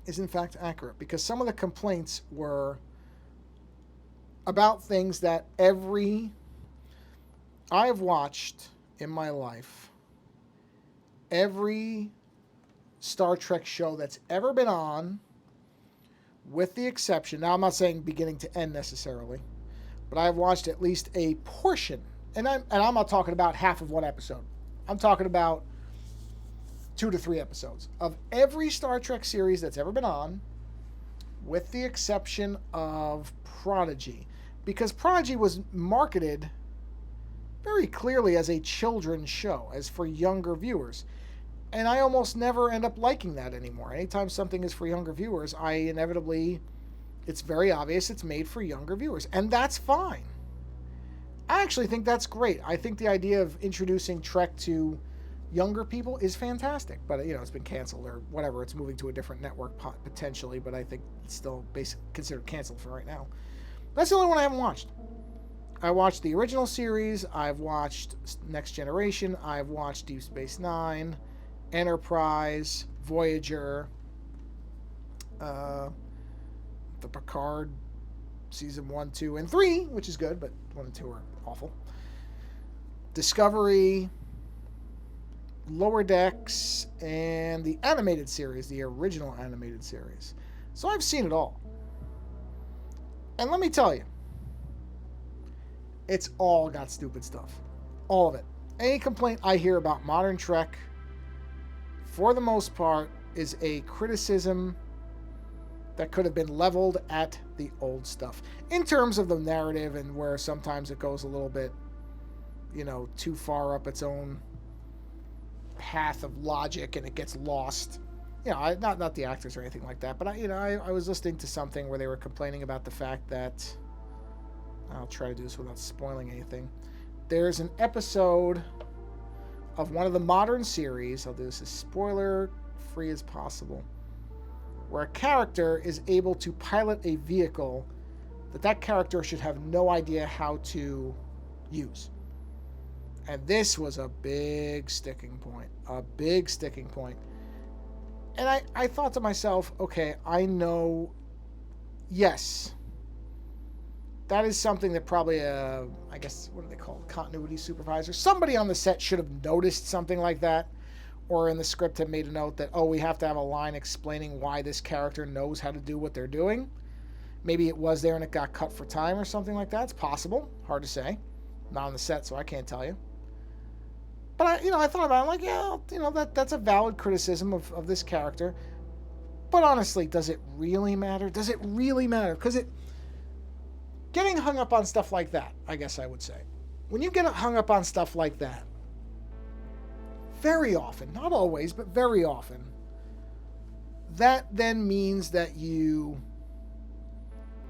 is in fact accurate. Because some of the complaints were about things that I've watched in my life, every Star Trek show that's ever been on, with the exception, now I'm not saying beginning to end necessarily, but I've watched at least a portion, and I'm not talking about half of one episode. I'm talking about 2 to 3 episodes of every Star Trek series that's ever been on, with the exception of Prodigy, because Prodigy was marketed very clearly as a children's show, as for younger viewers. And I almost never end up liking that anymore. Anytime something is for younger viewers, it's very obvious it's made for younger viewers. And that's fine. I actually think that's great. I think the idea of introducing Trek to younger people is fantastic. But, it's been canceled or whatever. It's moving to a different network potentially, but I think it's still basically considered canceled for right now. That's the only one I haven't watched. I watched the original series. I've watched Next Generation. I've watched Deep Space Nine, Enterprise, Voyager, the Picard season 1, 2, and 3, which is good, but 1 and 2 are awful. Discovery, Lower Decks, and the animated series, the original animated series. So I've seen it all. And let me tell you, it's all got stupid stuff. All of it. Any complaint I hear about modern Trek, for the most part, is a criticism that could have been leveled at the old stuff. In terms of the narrative and where sometimes it goes a little bit, too far up its own path of logic and it gets lost. Not the actors or anything like that, but I was listening to something where they were complaining about the fact that, I'll try to do this without spoiling anything. There's an episode of one of the modern series, I'll do this as spoiler free as possible, where a character is able to pilot a vehicle that character should have no idea how to use. And this was a big sticking point. A big sticking point. And I thought to myself, okay, I know, yes, that is something that probably, I guess, what do they call it? Continuity supervisor. Somebody on the set should have noticed something like that. Or in the script had made a note that, we have to have a line explaining why this character knows how to do what they're doing. Maybe it was there and it got cut for time or something like that. It's possible. Hard to say. Not on the set, so I can't tell you. But I thought about it, that's a valid criticism of this character. But honestly, does it really matter? Does it really matter? Because getting hung up on stuff like that, I guess I would say. When you get hung up on stuff like that, very often, not always, but very often, that then means that you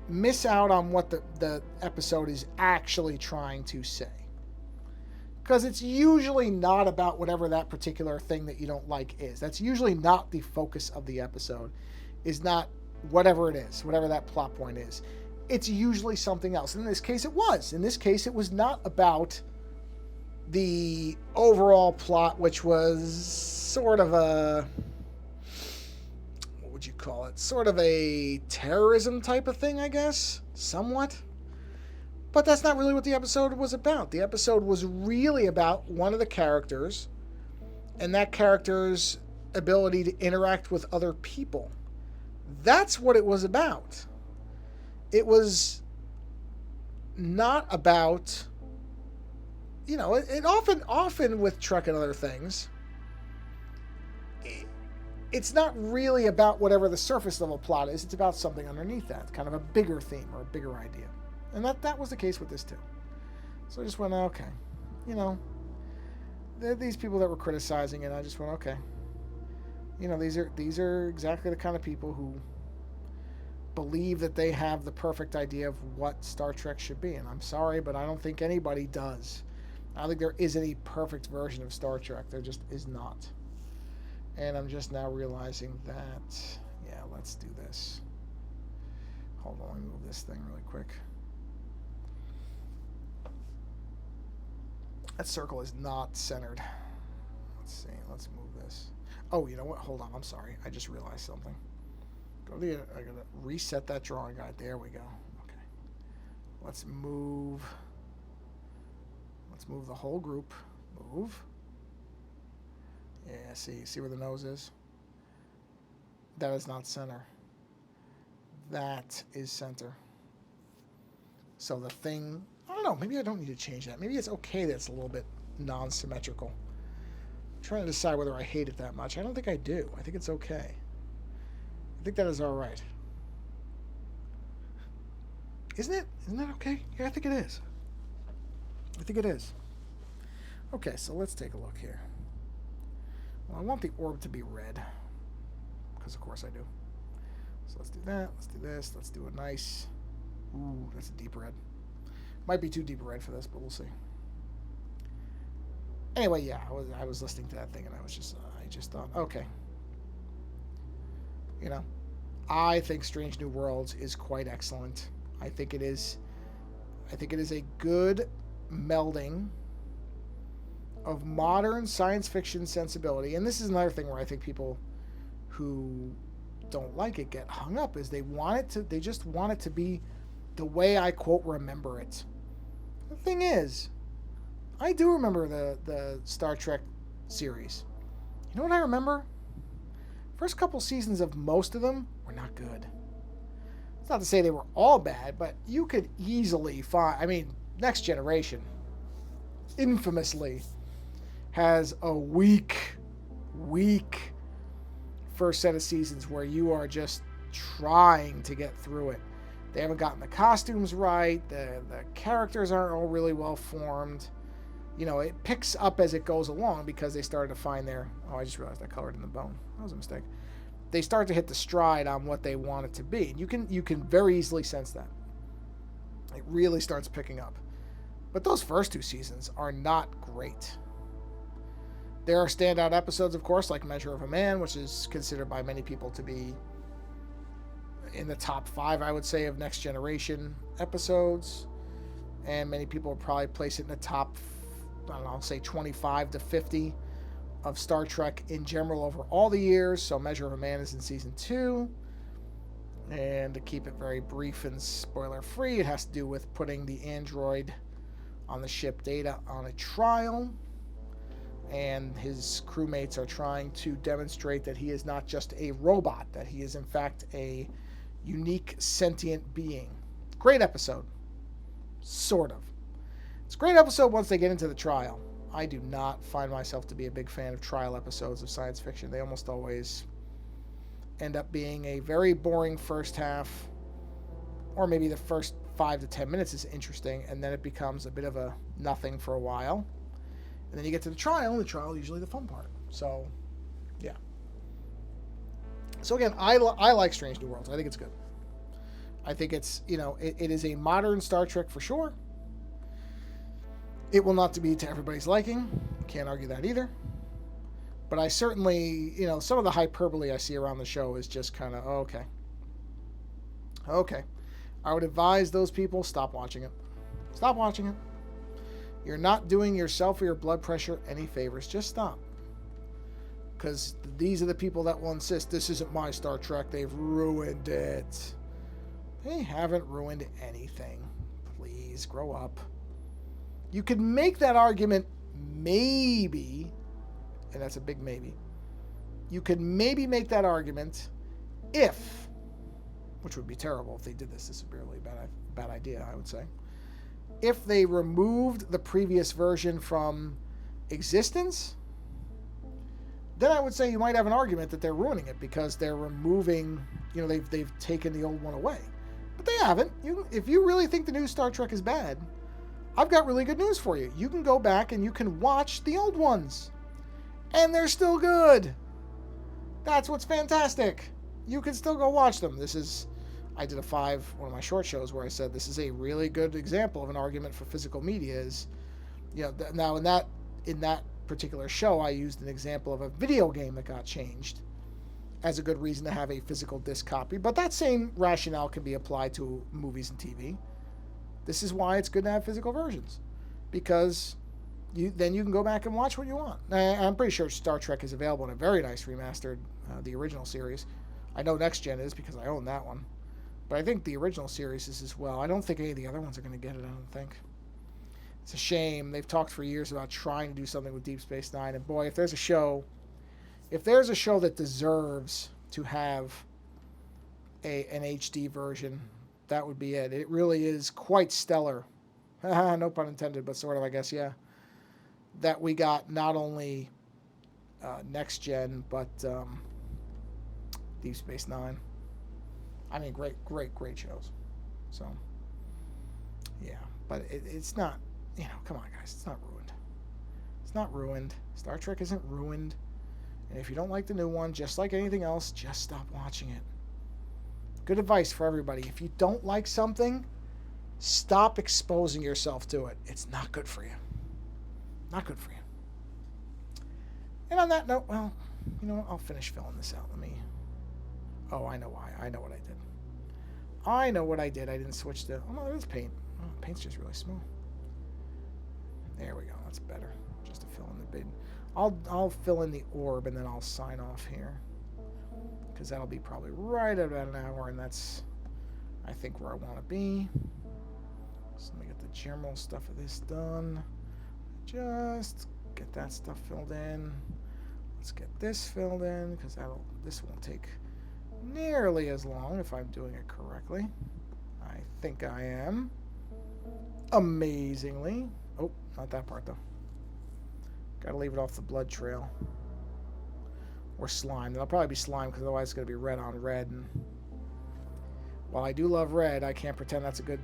miss out on what the episode is actually trying to say. Because it's usually not about whatever that particular thing that you don't like is. That's usually not the focus of the episode, is not whatever it is, whatever that plot point is. It's usually something else. In this case, it was. In this case, it was not about the overall plot, which was sort of what would you call it? Sort of a terrorism type of thing, I guess, somewhat. But that's not really what the episode was about. The episode was really about one of the characters and that character's ability to interact with other people. That's what it was about. It was not about, it often with Trek and other things, it's not really about whatever the surface level plot is. It's about something underneath that, kind of a bigger theme or a bigger idea. And that was the case with this too. So I just went, okay, these people that were criticizing it, I just went, okay, these are exactly the kind of people who believe that they have the perfect idea of what Star Trek should be. And I'm sorry, but I don't think anybody does. I don't think there is any perfect version of Star Trek. There just is not. And I'm just now realizing that, let's do this. Hold on, let me move this thing really quick. That circle is not centered. Let's see. Let's move this. Oh, you know what? Hold on. I'm sorry. I just realized something. I gotta reset that drawing guide. There we go. Okay. Let's move the whole group. Move. Yeah. See where the nose is? That is not center. That is center. So the thing, I don't know, maybe I don't need to change that. Maybe it's okay that it's a little bit non-symmetrical. I'm trying to decide whether I hate it that much. I don't think I do. I think it's okay. I think that is all right. Isn't it? Isn't that okay? Yeah, I think it is. I think it is. Okay, so let's take a look here. Well, I want the orb to be red. Because of course I do. So let's do that. Let's do this. Let's do a nice... Ooh, that's a deep red. Might be too deep red for this, but we'll see. Anyway, yeah, I was listening to that thing, and I just thought, okay, you know, I think Strange New Worlds is quite excellent. I think it is. I think it is a good melding of modern science fiction sensibility. And this is another thing where I think people who don't like it get hung up is they just want it to be the way I quote remember it. The thing is, I do remember the Star Trek series. You know what I remember? First couple seasons of most of them were not good. It's not to say they were all bad, but you could easily find, I mean, Next Generation infamously has a weak first set of seasons where you are just trying to get through it. They haven't gotten the costumes right. The characters aren't all really well formed. You know, it picks up as it goes along because they started to find their... Oh, I just realized I colored in the bone. That was a mistake. They start to hit the stride on what they want it to be. You can very easily sense that. It really starts picking up. But those first two seasons are not great. There are standout episodes, of course, like Measure of a Man, which is considered by many people to be in the top 5, I would say, of Next Generation episodes. And many people would probably place it in the top, I don't know, I'll say 25 to 50 of Star Trek in general over all the years. So Measure of a Man is in season 2. And to keep it very brief and spoiler-free, it has to do with putting the android on the ship Data on a trial. And his crewmates are trying to demonstrate that he is not just a robot, that he is in fact a unique sentient being. Great episode. Sort of. It's a great episode once they get into the trial. I do not find myself to be a big fan of trial episodes of science fiction. They almost always end up being a very boring first half, or maybe the first 5 to 10 minutes is interesting, and then it becomes a bit of a nothing for a while. And then you get to the trial, and the trial is usually the fun part. So, yeah. So again, I like Strange New Worlds. I think it's good. I think it's, you know, it is a modern Star Trek for sure. It will not be to everybody's liking. Can't argue that either. But I certainly, you know, some of the hyperbole I see around the show is just kind of, oh, okay. Okay. I would advise those people, stop watching it. Stop watching it. You're not doing yourself or your blood pressure any favors. Just stop. Because these are the people that will insist, this isn't my Star Trek. They've ruined it. They haven't ruined anything. Please, grow up. You could make that argument, maybe, and that's a big maybe. You could maybe make that argument if, which would be terrible if they did this. This would be really a bad idea, I would say. If they removed the previous version from existence, then I would say you might have an argument that they're ruining it because they're removing, you know, they've taken the old one away. But they haven't. If you really think the new Star Trek is bad, I've got really good news for you. You can go back and you can watch the old ones. And they're still good. That's what's fantastic. You can still go watch them. I did one of my short shows where I said this is a really good example of an argument for physical media. Is, you know, now in that particular show, I used an example of a video game that got changed as a good reason to have a physical disc copy. But that same rationale can be applied to movies and TV. This is why it's good to have physical versions, because then you can go back and watch what you want. I'm pretty sure Star Trek is available in a very nice remastered, the original series. I know Next Gen is because I own that one. But I think the original series is as well. I don't think any of the other ones are going to get it, I don't think. It's a shame. They've talked for years about trying to do something with Deep Space Nine. And boy, if there's a show that deserves to have an HD version, that would be it. It really is quite stellar. No pun intended, but sort of, I guess, yeah. That we got not only Next Gen, but Deep Space Nine. I mean, great shows. So, yeah. But it's not, you know, come on, guys. It's not ruined. It's not ruined. Star Trek isn't ruined. And if you don't like the new one, just like anything else, just stop watching it. Good advice for everybody. If you don't like something, stop exposing yourself to it. It's not good for you. Not good for you. And on that note, well, you know what? I'll finish filling this out. Let me... Oh, I know why. I know what I did. I know what I did. I didn't switch to... Oh, no, there is paint. Oh, paint's just really small. There we go. That's better. Just to fill in the bid. I'll fill in the orb, and then I'll sign off here. Because that'll be probably right at about an hour, and that's, I think, where I want to be. So let me get the general stuff of this done. Just get that stuff filled in. Let's get this filled in, because this won't take nearly as long if I'm doing it correctly. I think I am. Amazingly. Oh, not that part, though. Gotta leave it off the blood trail. Or slime. That'll probably be slime, because otherwise it's going to be red on red. And while I do love red, I can't pretend that's a good...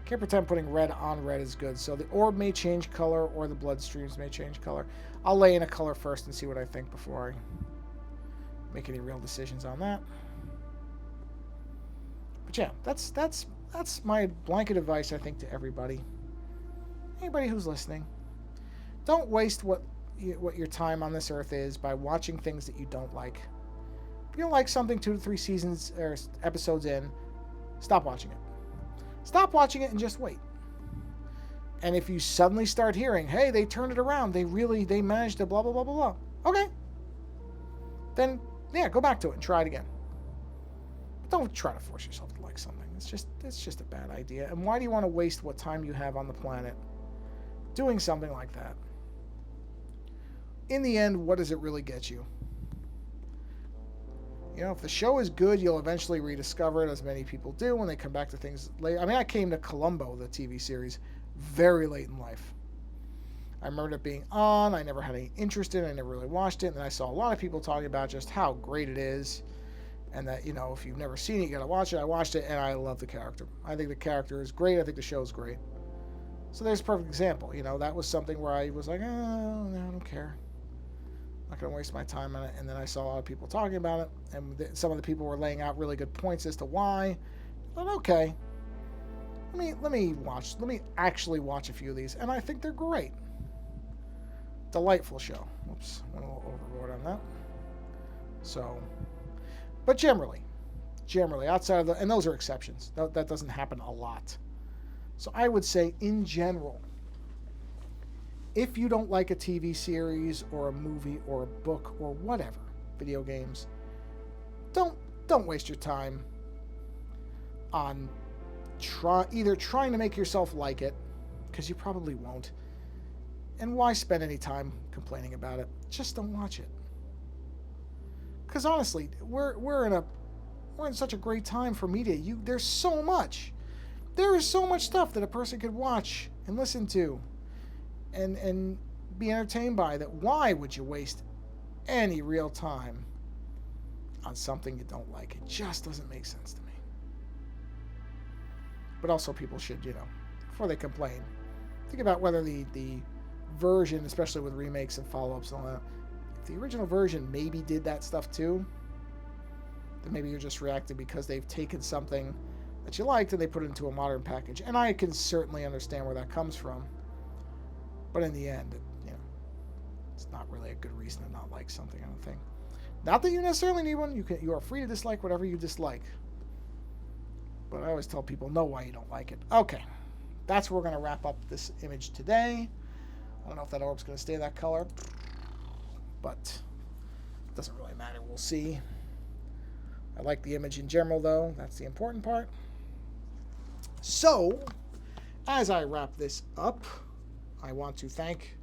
Can't pretend putting red on red is good. So the orb may change color, or the bloodstreams may change color. I'll lay in a color first and see what I think before I make any real decisions on that. But yeah, that's my blanket advice, I think, to everybody. Anybody who's listening. Don't waste what your time on this earth is by watching things that you don't like. If you don't like something 2 to 3 seasons or episodes in, stop watching it. Stop watching it and just wait. And if you suddenly start hearing, hey, they turned it around, they managed to blah, blah, blah, blah, blah. Okay. Then, yeah, go back to it and try it again. But don't try to force yourself to like something. It's just a bad idea. And why do you want to waste what time you have on the planet doing something like that? In the end, what does it really get you? You know, if the show is good, you'll eventually rediscover it, as many people do when they come back to things later. I mean, I came to Columbo, the TV series, very late in life. I remember it being on. I never had any interest in it. I never really watched it. And I saw a lot of people talking about just how great it is. And that, you know, if you've never seen it, you got to watch it. I watched it, and I love the character. I think the character is great. I think the show is great. So there's a perfect example. You know, that was something where I was like, oh, no, I don't care. I'm not going to waste my time on it. And then I saw a lot of people talking about it, and some of the people were laying out really good points as to why. But okay, let me actually watch a few of these, and I think they're great. Delightful show. Whoops, went a little overboard on that. So, but generally, outside of and those are exceptions. That doesn't happen a lot. So I would say, in general, if you don't like a TV series or a movie or a book or whatever, video games, don't waste your time on either trying to make yourself like it, because you probably won't, and why spend any time complaining about it? Just don't watch it. Because honestly, we're in such a great time for media. There is so much stuff that a person could watch and listen to and be entertained by, that why would you waste any real time on something you don't like? It just doesn't make sense to me. But also, people should, before they complain, think about whether the version, especially with remakes and follow-ups and all that, if the original version maybe did that stuff too, then maybe you're just reacting because they've taken something that you liked and they put it into a modern package. And I can certainly understand where that comes from. But in the end, it's not really a good reason to not like something, I don't think. Not that you necessarily need one. You are free to dislike whatever you dislike. But I always tell people, know why you don't like it. Okay. That's where we're going to wrap up this image today. I don't know if that orb's going to stay that color. But it doesn't really matter. We'll see. I like the image in general, though. That's the important part. So, as I wrap this up, I want to thank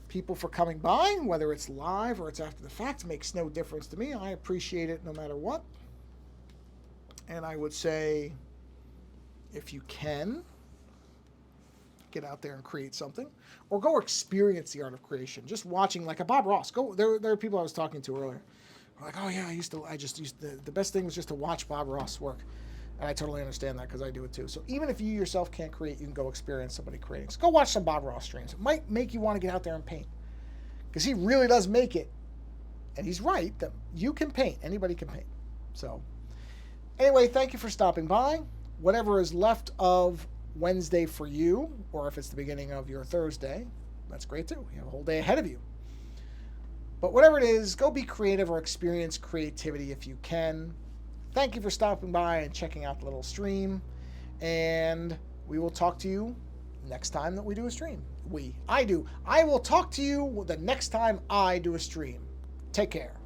people for coming by, whether it's live or it's after the fact. It makes no difference to me. I appreciate it no matter what. And I would say, if you can, get out there and create something, or go experience the art of creation. Just watching, like a Bob Ross. There are people I was talking to earlier. Like, oh yeah, the best thing was just to watch Bob Ross work. And I totally understand that, because I do it too. So even if you yourself can't create, you can go experience somebody creating. So go watch some Bob Ross streams. It might make you want to get out there and paint, because he really does make it. And he's right that you can paint. Anybody can paint. So anyway, thank you for stopping by. Whatever is left of Wednesday for you, or if it's the beginning of your Thursday, that's great too. You have a whole day ahead of you. But whatever it is, go be creative or experience creativity if you can. Thank you for stopping by and checking out the little stream. And we will talk to you next time that we do a stream. I will talk to you the next time I do a stream. Take care.